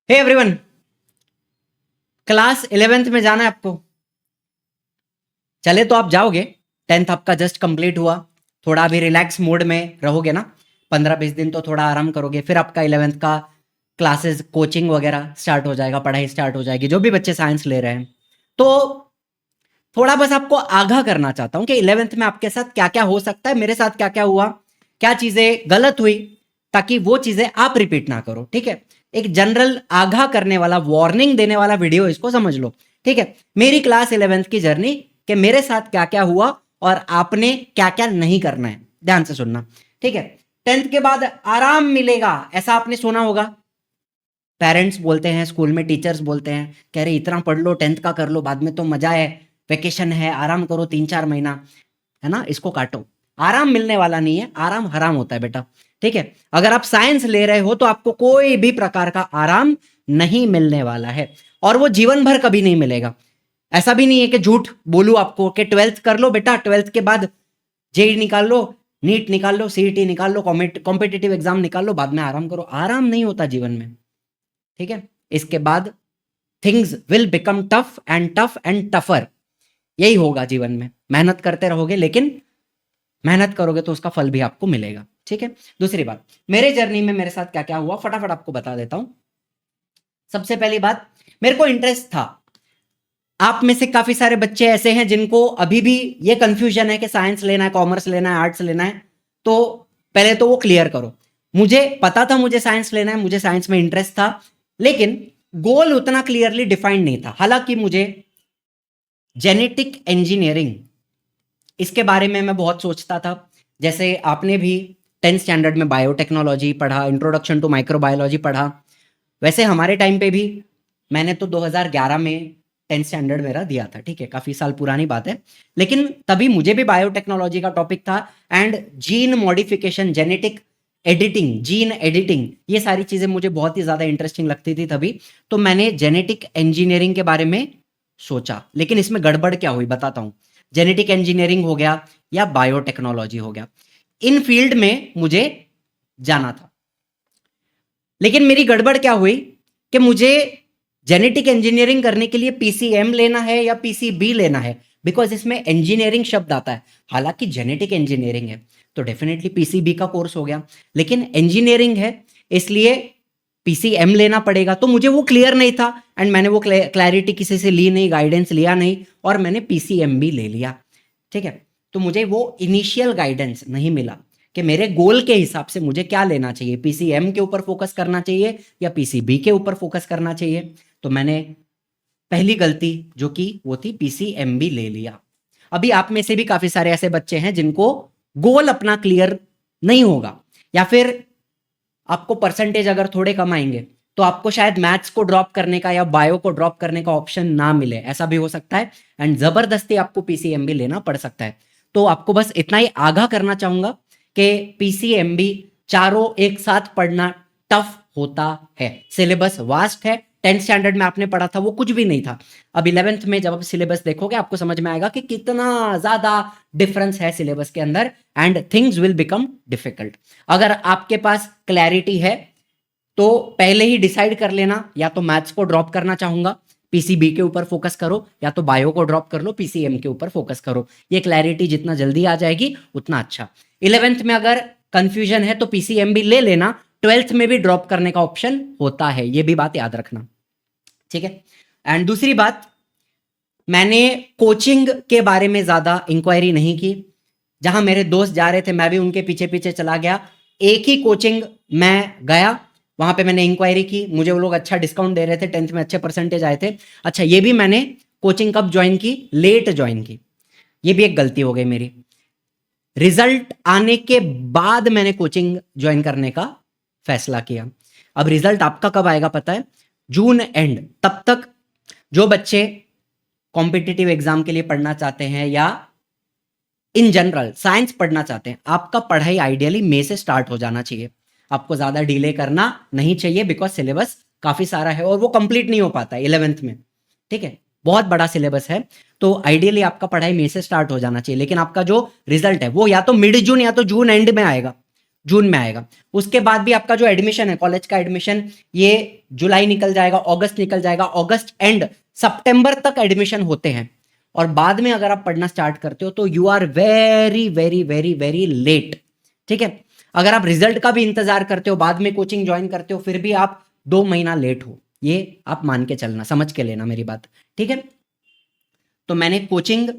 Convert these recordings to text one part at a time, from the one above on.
Hey everyone, class 11th में जाना है आपको। चले तो आप जाओगे। 10th आपका जस्ट कंप्लीट हुआ, थोड़ा अभी रिलैक्स मोड में रहोगे ना। 15-20 दिन तो थोड़ा आराम करोगे, फिर आपका 11th का क्लासेस कोचिंग वगैरह स्टार्ट हो जाएगा, पढ़ाई स्टार्ट हो जाएगी, जो भी बच्चे साइंस ले रहे हैं। तो थोड़ा बस आपको आगाह करना चाहता हूं कि 11th में आपके साथ क्या क्या हो सकता है, मेरे साथ क्या क्या हुआ, क्या चीजें गलत हुई, ताकि वो चीजें आप रिपीट ना करो। ठीक है, एक जनरल आगाह करने वाला, वार्निंग देने वाला वीडियो, इसको समझ लो। ठीक है, मेरी क्लास 11th की जर्नी, कि मेरे साथ क्या क्या हुआ और आपने क्या क्या नहीं करना है, ध्यान से सुनना। ठीक है, 10th के बाद आराम मिलेगा, ऐसा आपने सुना होगा। पेरेंट्स बोलते हैं, स्कूल में टीचर्स बोलते हैं, कह रहे इतना पढ़ लो, 10th का कर लो, बाद में तो मजा है, वेकेशन है, आराम करो 3-4 महीना, है ना, इसको काटो। आराम मिलने वाला नहीं है, आराम हराम होता है बेटा। ठीक है, अगर आप साइंस ले रहे हो तो आपको कोई भी प्रकार का आराम नहीं मिलने वाला है, और वो जीवन भर कभी नहीं मिलेगा। ऐसा भी नहीं है कि झूठ बोलूं आपको कि 12th कर लो बेटा, 12th के बाद जेई निकाल लो, नीट निकाल लो, सीईटी निकाल लो, कॉम्पिटिटिव एग्जाम निकाल लो, बाद में आराम करो। आराम नहीं होता जीवन में। ठीक है, इसके बाद things will become tough and tougher. यही होगा जीवन में, मेहनत करते रहोगे, लेकिन मेहनत करोगे तो उसका फल भी आपको मिलेगा। ठीक है, दूसरी बात, मेरे जर्नी में मेरे साथ क्या क्या हुआ फटाफट आपको बता देता हूं। सबसे पहली बात, मेरे को इंटरेस्ट था। आप में से काफी सारे बच्चे ऐसे हैं जिनको अभी भी ये कंफ्यूजन है कि साइंस लेना है, कॉमर्स लेना है, आर्ट्स लेना है। तो पहले तो वो क्लियर करो। मुझे पता था मुझे साइंस लेना है, मुझे साइंस में इंटरेस्ट था, लेकिन गोल उतना क्लियरली डिफाइंड नहीं था। हालांकि मुझे जेनेटिक इंजीनियरिंग, इसके बारे में मैं बहुत सोचता था। जैसे आपने भी 10th स्टैंडर्ड में बायोटेक्नोलॉजी पढ़ा, इंट्रोडक्शन टू माइक्रोबायोलॉजी पढ़ा, वैसे हमारे टाइम पे भी मैंने तो 2011 में 10th स्टैंडर्ड मेरा दिया था। ठीक है, काफी साल पुरानी बात है, लेकिन तभी मुझे भी बायोटेक्नोलॉजी का टॉपिक था। And gene modification, genetic editing, gene editing, ये सारी चीजें मुझे बहुत ही ज्यादा इंटरेस्टिंग लगती थी तभी। तो मैंने जेनेटिक इंजीनियरिंग के बारे में सोचा, लेकिन इसमें गड़बड़ क्या हुई बताता हूं। जेनेटिक इंजीनियरिंग हो गया या बायोटेक्नोलॉजी हो गया, इन फील्ड में मुझे जाना था, लेकिन मेरी गड़बड़ क्या हुई कि मुझे जेनेटिक इंजीनियरिंग करने के लिए पीसीएम लेना है या पीसीबी लेना है, बिकॉज इसमें इंजीनियरिंग शब्द आता है। हालांकि जेनेटिक इंजीनियरिंग है तो डेफिनेटली पीसीबी का कोर्स हो गया, लेकिन इंजीनियरिंग है इसलिए पीसीएम लेना पड़ेगा। तो मुझे वो क्लियर नहीं था, एंड मैंने वो क्लैरिटी किसी से ली नहीं, गाइडेंस लिया नहीं, और मैंने पीसीएम भी ले लिया। ठीक है, तो मुझे वो इनिशियल गाइडेंस नहीं मिला कि मेरे गोल के हिसाब से मुझे क्या लेना चाहिए, पीसीएम के ऊपर फोकस करना चाहिए या पीसीबी के ऊपर फोकस करना चाहिए। तो मैंने पहली गलती जो की वो थी पीसीएमबी ले लिया। अभी आप में से भी काफी सारे ऐसे बच्चे हैं जिनको गोल अपना क्लियर नहीं होगा, या फिर आपको परसेंटेज अगर थोड़े कम आएंगे तो आपको शायद मैथ्स को ड्रॉप करने का या बायो को ड्रॉप करने का ऑप्शन ना मिले, ऐसा भी हो सकता है। एंड जबरदस्ती आपको पीसीएमबी लेना पड़ सकता है। तो आपको बस इतना ही आगाह करना चाहूंगा कि पीसीएमबी चारों एक साथ पढ़ना टफ होता है। सिलेबस वास्ट है, 10th स्टैंडर्ड में आपने पढ़ा था वो कुछ भी नहीं था। अब 11th में जब आप सिलेबस देखोगे आपको समझ में आएगा कि कितना ज्यादा डिफरेंस है सिलेबस के अंदर, and things will become difficult. अगर आपके पास क्लैरिटी है तो पहले ही डिसाइड कर लेना, या तो मैथ्स को ड्रॉप करना चाहूंगा, पीसीबी के ऊपर फोकस करो, या तो बायो को ड्रॉप कर लो, पीसीएम के ऊपर फोकस करो। ये क्लैरिटी जितना जल्दी आ जाएगी उतना अच्छा। 11th में अगर कंफ्यूजन है तो पीसीएम भी ले लेना, 12th में भी ड्रॉप करने का ऑप्शन होता है, ये भी बात याद रखना। ठीक है, एंड दूसरी बात, मैंने कोचिंग के बारे में ज्यादा इंक्वायरी नहीं की। जहां मेरे दोस्त जा रहे थे मैं भी उनके पीछे पीछे चला गया। एक ही कोचिंग मैं गया, वहां पे मैंने इंक्वायरी की, मुझे वो लोग अच्छा डिस्काउंट दे रहे थे, 10th में अच्छे परसेंटेज आए थे। अच्छा, ये भी मैंने कोचिंग कब ज्वाइन की, लेट ज्वाइन की, ये भी एक गलती हो गई मेरी। रिजल्ट आने के बाद मैंने कोचिंग ज्वाइन करने का फैसला किया। अब रिजल्ट आपका कब आएगा पता है, जून एंड। तब तक जो बच्चे कॉम्पिटिटिव एग्जाम के लिए पढ़ना चाहते हैं या इन जनरल साइंस पढ़ना चाहते हैं, आपका पढ़ाई आइडियली मई से स्टार्ट हो जाना चाहिए। आपको ज्यादा डिले करना नहीं चाहिए, बिकॉज सिलेबस काफी सारा है और वो कंप्लीट नहीं हो पाता 11th में। ठीक है, बहुत बड़ा सिलेबस है, तो आइडियली आपका पढ़ाई मई से स्टार्ट हो जाना चाहिए। लेकिन आपका जो रिजल्ट है वो या तो मिड जून या तो जून एंड में आएगा। जून में आएगा। उसके बाद भी आपका जो एडमिशन है, कॉलेज का एडमिशन, ये जुलाई निकल जाएगा, अगस्त निकल जाएगा, अगस्त एंड सितंबर तक एडमिशन होते हैं। और बाद में अगर आप पढ़ना स्टार्ट करते हो तो you are very very very very late. ठीक है, अगर आप रिजल्ट का भी इंतजार करते हो, बाद में कोचिंग ज्वाइन करते हो, फिर भी आप 2 महीना लेट हो। ये आप मान के चलना, समझ के लेना मेरी बात। ठीक है, तो मैंने कोचिंग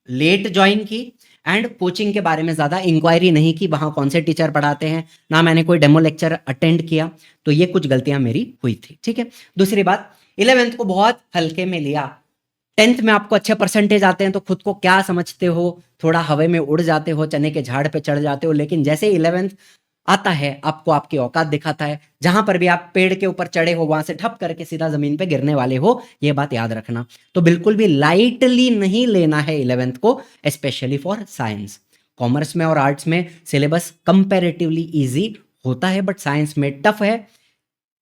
लेट ज्वाइन की एंड कोचिंग के बारे में ज़्यादा इंक्वायरी नहीं की, वहाँ कौन से टीचर पढ़ाते हैं, ना मैंने कोई डेमो लेक्चर अटेंड किया। तो ये कुछ गलतियां मेरी हुई थी। ठीक है, दूसरी बात, 11th को बहुत हल्के में लिया। 10th में आपको अच्छे परसेंटेज आते हैं तो खुद को क्या समझते हो, थोड़ा हवा में उड़ जाते हो, चने के झाड़ पे चढ़ जाते हो। लेकिन जैसे 11th आता है, आपको आपकी औकात दिखाता है। जहां पर भी आप पेड़ के ऊपर चढ़े हो, वहां से ठप करके सीधा जमीन पे गिरने वाले हो, ये बात याद रखना। तो बिल्कुल भी लाइटली नहीं लेना है 11th को, स्पेशली फॉर साइंस। कॉमर्स में और आर्ट्स में सिलेबस कंपैरेटिवली इजी होता है, बट साइंस में टफ है।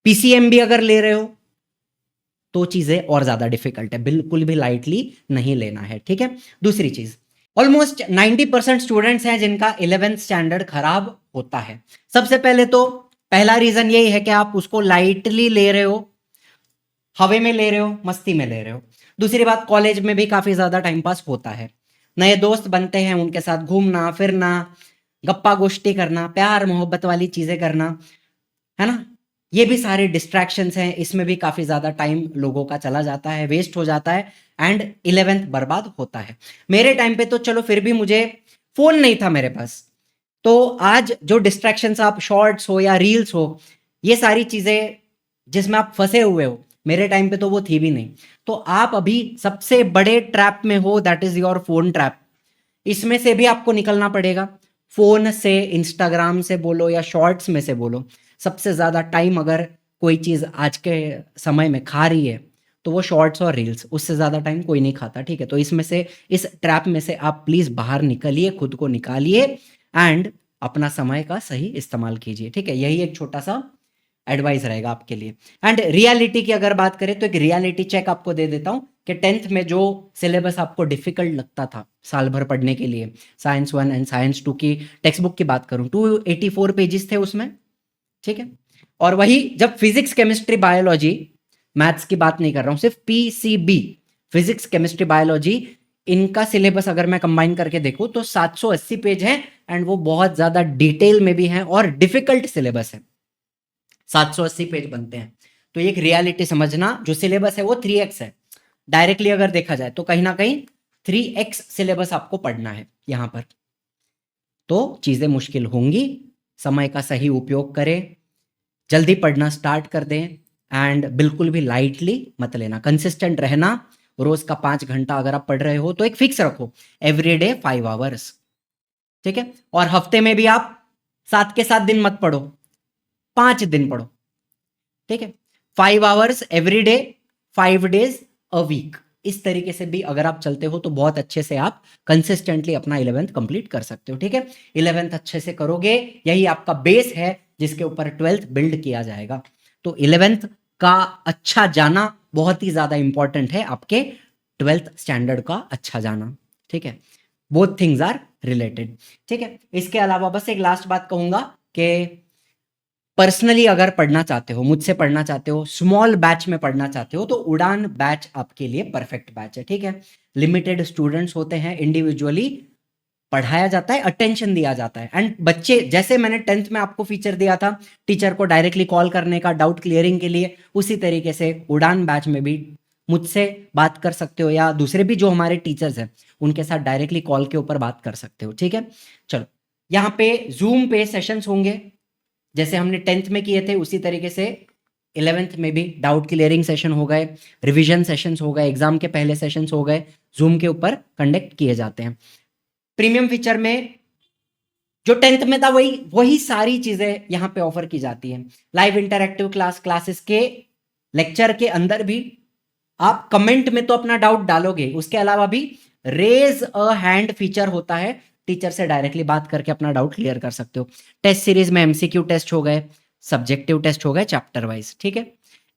पीसीएम भी अगर ले रहे हो तो चीजें और ज्यादा डिफिकल्ट है, बिल्कुल भी लाइटली नहीं लेना है। ठीक है, दूसरी चीज, ऑलमोस्ट 90% स्टूडेंट्स हैं जिनका 11th स्टैंडर्ड खराब होता है। सबसे पहले तो पहला रीजन यही है कि आप उसको लाइटली ले रहे हो, हवे में ले रहे हो, मस्ती में ले रहे हो। दूसरी बात, कॉलेज में भी काफी ज्यादा टाइम पास होता है, नए दोस्त बनते हैं, उनके साथ घूमना फिरना, गप्पा गोष्ठी करना, प्यार मोहब्बत वाली चीजें करना, है ना, ये भी सारे डिस्ट्रैक्शंस हैं। इसमें भी काफी ज्यादा टाइम लोगों का चला जाता है, वेस्ट हो जाता है एंड 11th बर्बाद होता है। मेरे टाइम पे तो चलो फिर भी मुझे फोन नहीं था मेरे पास, तो आज जो डिस्ट्रैक्शंस, आप शॉर्ट्स हो या रील्स हो, ये सारी चीजें जिसमें आप फंसे हुए हो, मेरे टाइम पे तो वो थी भी नहीं। तो आप अभी सबसे बड़े ट्रैप में हो, that is your phone trap. इसमें से भी आपको निकलना पड़ेगा। फोन से, इंस्टाग्राम से बोलो या शॉर्ट्स में से बोलो, सबसे ज्यादा टाइम अगर कोई चीज आज के समय में खा रही है तो वो शॉर्ट्स और रील्स, उससे ज्यादा टाइम कोई नहीं खाता। ठीक है, तो इसमें से, इस ट्रैप में से आप प्लीज बाहर निकलिए, खुद को निकालिए एंड अपना समय का सही इस्तेमाल कीजिए। ठीक है, यही एक छोटा सा एडवाइस रहेगा आपके लिए। एंड रियलिटी की अगर बात करें तो एक रियलिटी चेक आपको दे देता हूं कि 10th में जो सिलेबस आपको डिफिकल्ट लगता था साल भर पढ़ने के लिए, साइंस 1 एंड साइंस 2 की टेक्स्ट बुक की बात करूं, 284 पेजेस थे उसमें। ठीक है, और वही जब फिजिक्स केमिस्ट्री बायोलॉजी, मैथ्स की बात नहीं कर रहा हूं, सिर्फ पीसीबी, फिजिक्स केमिस्ट्री बायोलॉजी, इनका सिलेबस अगर मैं कंबाइन करके देखूं तो 780 पेज है एंड वो बहुत ज्यादा डिटेल में भी है और डिफिकल्ट सिलेबस है। 780 पेज बनते हैं। तो एक रियलिटी समझना, जो सिलेबस है वो 3x है। डायरेक्टली अगर देखा जाए तो कहीं ना कहीं 3x सिलेबस आपको पढ़ना है यहां पर, तो चीजें मुश्किल होंगी। समय का सही उपयोग करें, जल्दी पढ़ना स्टार्ट कर दें एंड बिल्कुल भी लाइटली मत लेना, कंसिस्टेंट रहना। रोज का 5 घंटा अगर आप पढ़ रहे हो तो एक फिक्स रखो, एवरीडे 5 आवर्स। ठीक है, और हफ्ते में भी आप 7 के 7 दिन मत पढ़ो, 5 दिन पढ़ो। ठीक है, 5 hours every day, 5 days a week. इस तरीके से भी अगर आप चलते हो तो बहुत अच्छे से आप कंसिस्टेंटली अपना 11th कंप्लीट कर सकते हो। ठीक है, 11th अच्छे से करोगे, यही आपका बेस है जिसके ऊपर 12th बिल्ड किया जाएगा। तो 11th का अच्छा जाना बहुत ही ज्यादा इंपॉर्टेंट है, आपके 12th स्टैंडर्ड का अच्छा जाना। ठीक है, बोथ थिंग्स आर रिलेटेड। ठीक है, इसके अलावा बस एक लास्ट बात कहूंगा कि पर्सनली अगर पढ़ना चाहते हो, मुझसे पढ़ना चाहते हो, स्मॉल बैच में पढ़ना चाहते हो, तो उड़ान बैच आपके लिए परफेक्ट बैच है। ठीक है, लिमिटेड स्टूडेंट्स होते हैं, इंडिविजुअली पढ़ाया जाता है, अटेंशन दिया जाता है एंड बच्चे, जैसे मैंने 10th में आपको फीचर दिया था टीचर को डायरेक्टली कॉल करने का डाउट क्लियरिंग के लिए, उसी तरीके से उड़ान बैच में भी मुझसे बात कर सकते हो या दूसरे भी जो हमारे टीचर्स हैं उनके साथ डायरेक्टली कॉल के ऊपर बात कर सकते हो। ठीक है, चलो, यहाँ पे जूम पे सेशंस होंगे, जैसे हमने 10th में किए थे उसी तरीके से 11th में भी डाउट क्लियरिंग सेशन हो गए, रिवीजन सेशंस हो गए, एग्जाम के पहले सेशंस हो गए, जूम के ऊपर कंडक्ट किए जाते हैं। प्रीमियम फीचर में जो 10th में था वही वही सारी चीजें यहाँ पे ऑफर की जाती हैं। लाइव इंटरैक्टिव क्लासेस के लेक्चर के अंदर भी आप कमेंट में तो अपना डाउट डालोगे, उसके अलावा भी रेज अ हैंड फीचर होता है, टीचर से डायरेक्टली बात करके अपना डाउट क्लियर कर सकते हो। टेस्ट सीरीज में एमसीक्यू टेस्ट हो गए, सब्जेक्टिव टेस्ट हो गए चैप्टर वाइज। ठीक है,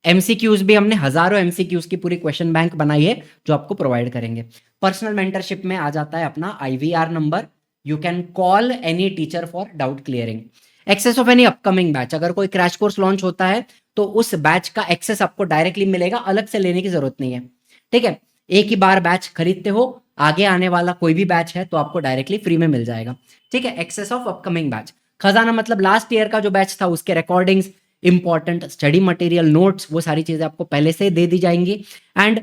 एमसीक्यूज भी हमने हजारों एमसीक्यूज की पूरी क्वेश्चन बैंक बनाई है जो आपको प्रोवाइड करेंगे। पर्सनल मेंटरशिप में आ जाता है अपना IVR number, you can call any teacher for doubt clearing. Access of any upcoming batch, अगर कोई क्रैश कोर्स लॉन्च होता है तो उस बैच का एक्सेस आपको डायरेक्टली मिलेगा, अलग से लेने की जरूरत नहीं है, ठीक है। एक ही बार बैच खरीदते हो, आगे आने वाला कोई भी बैच है तो आपको डायरेक्टली फ्री में मिल जाएगा, ठीक है। एक्सेस ऑफ अपकमिंग बैच, खजाना मतलब लास्ट ईयर का जो बैच था उसके recordings, important study material, notes, वो सारी चीजें आपको पहले से दे दी जाएंगी। एंड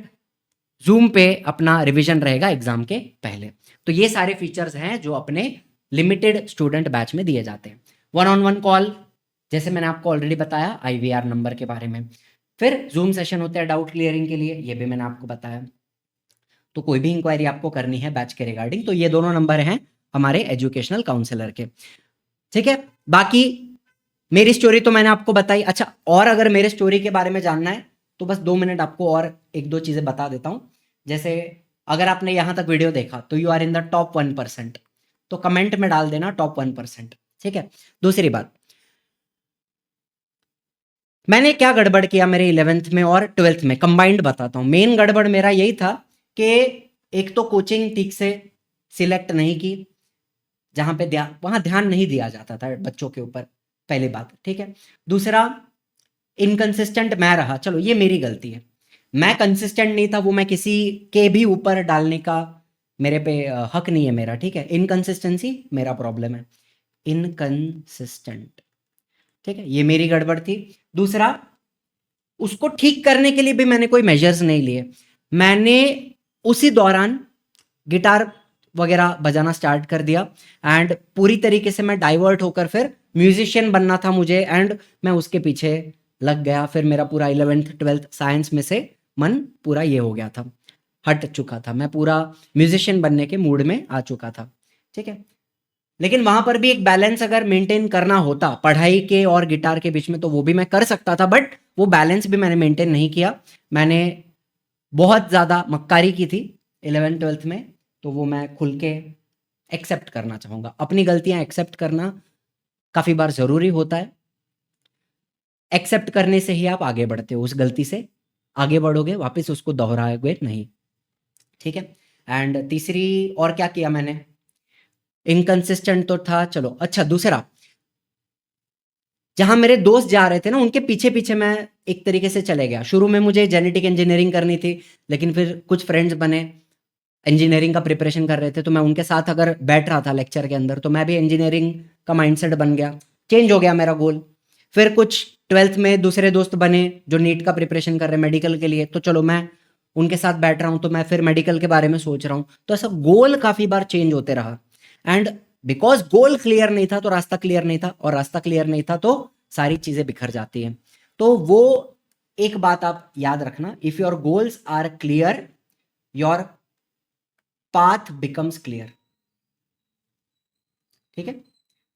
जूम पे अपना रिवीजन रहेगा एग्जाम के पहले। तो ये सारे फीचर्स हैं जो अपने लिमिटेड स्टूडेंट बैच में दिए जाते हैं। वन ऑन वन कॉल, जैसे मैंने आपको ऑलरेडी बताया आईवीआर नंबर के बारे में। फिर जूम सेशन होते हैं डाउट क्लियरिंग के लिए, ये भी मैंने आपको बताया। तो कोई भी इंक्वायरी आपको करनी है बैच के रिगार्डिंग तो ये दोनों नंबर हैं हमारे एजुकेशनल काउंसलर के, ठीक है। बाकी मेरी स्टोरी तो मैंने आपको बताई। अच्छा, और अगर मेरे स्टोरी के बारे में जानना है तो बस 2 मिनट आपको और एक दो चीजें बता देता हूं। जैसे अगर आपने यहां तक वीडियो देखा तो you are in the top 1%, तो कमेंट में डाल देना टॉप 1%, ठीक है। दूसरी बात, मैंने क्या गड़बड़ किया मेरे 11th में और 12th में, कंबाइंड बताता हूँ। मेन गड़बड़ मेरा यही था कि एक तो कोचिंग ठीक से सिलेक्ट नहीं की, जहां पे वहां ध्यान नहीं दिया जाता था बच्चों के ऊपर, पहली बात, ठीक है। दूसरा, इनकंसिस्टेंट मैं रहा, चलो ये मेरी गलती है, मैं कंसिस्टेंट नहीं था, वो मैं किसी के भी ऊपर डालने का मेरे पे हक नहीं है मेरा, ठीक है। इनकंसिस्टेंसी मेरा प्रॉब्लम है, इनकंसिस्टेंट, ठीक है, ये मेरी गड़बड़ थी। दूसरा, उसको ठीक करने के लिए भी मैंने कोई मेजर्स नहीं लिए। मैंने उसी दौरान गिटार वगैरह बजाना स्टार्ट कर दिया एंड पूरी तरीके से मैं डाइवर्ट होकर फिर म्यूजिशियन बनना था मुझे, एंड मैं उसके पीछे लग गया। फिर मेरा पूरा 11th 12th साइंस में से मन पूरा ये हो गया था, हट चुका था, मैं पूरा म्यूजिशियन बनने के मूड में आ चुका था, ठीक है। लेकिन वहां पर भी एक बैलेंस अगर मेंटेन करना होता पढ़ाई के और गिटार के बीच में तो वो भी मैं कर सकता था, बट वो बैलेंस भी मैंने मेंटेन नहीं किया। मैंने बहुत ज़्यादा मक्कारी की थी 11th 12th में, तो वो मैं खुल के एक्सेप्ट करना चाहूँगा। अपनी गलतियां एक्सेप्ट करना काफ़ी बार ज़रूरी होता है, एक्सेप्ट करने से ही आप आगे बढ़ते हो, उस गलती से आगे बढ़ोगे, वापस उसको दोहराओगे नहीं, ठीक है। एंड तीसरी और क्या किया मैंने, इनकंसिस्टेंट तो था, चलो। अच्छा, दूसरा, जहां मेरे दोस्त जा रहे थे ना उनके पीछे पीछे मैं एक तरीके से चले गया। शुरू में मुझे जेनेटिक इंजीनियरिंग करनी थी, लेकिन फिर कुछ फ्रेंड्स बने इंजीनियरिंग का प्रिपरेशन कर रहे थे, तो मैं उनके साथ अगर बैठ रहा था लेक्चर के अंदर तो मैं भी इंजीनियरिंग का माइंडसेट बन गया, चेंज हो गया मेरा गोल। फिर कुछ 12th में दूसरे दोस्त बने जो नीट का प्रिपरेशन कर रहे हैं मेडिकल के लिए, तो चलो मैं उनके साथ बैठ रहा हूँ, तो मैं फिर मेडिकल के बारे में सोच रहा हूँ। तो ऐसा गोल काफ़ी बार चेंज होते रहा, एंड बिकॉज गोल क्लियर नहीं था तो रास्ता क्लियर नहीं था, और रास्ता क्लियर नहीं था तो सारी चीज़ें बिखर जाती हैं। तो वो एक बात आप याद रखना, if your goals are clear your path becomes clear, ठीक है।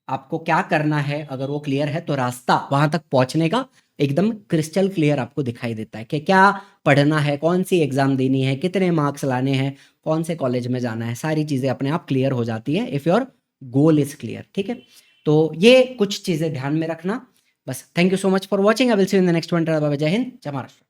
आपको क्या करना है अगर वो क्लियर है तो रास्ता वहां तक पहुंचने का एकदम क्रिस्टल क्लियर आपको दिखाई देता है कि क्या पढ़ना है, कौन सी एग्जाम देनी है, कितने मार्क्स लाने हैं, कौन से कॉलेज में जाना है, सारी चीजें अपने आप क्लियर हो जाती है if your goal is clear, ठीक है। तो ये कुछ चीजें ध्यान में रखना बस। Thank you so much for watching, I will see you in the next one. जय हिंद, जय महाराष्ट्र।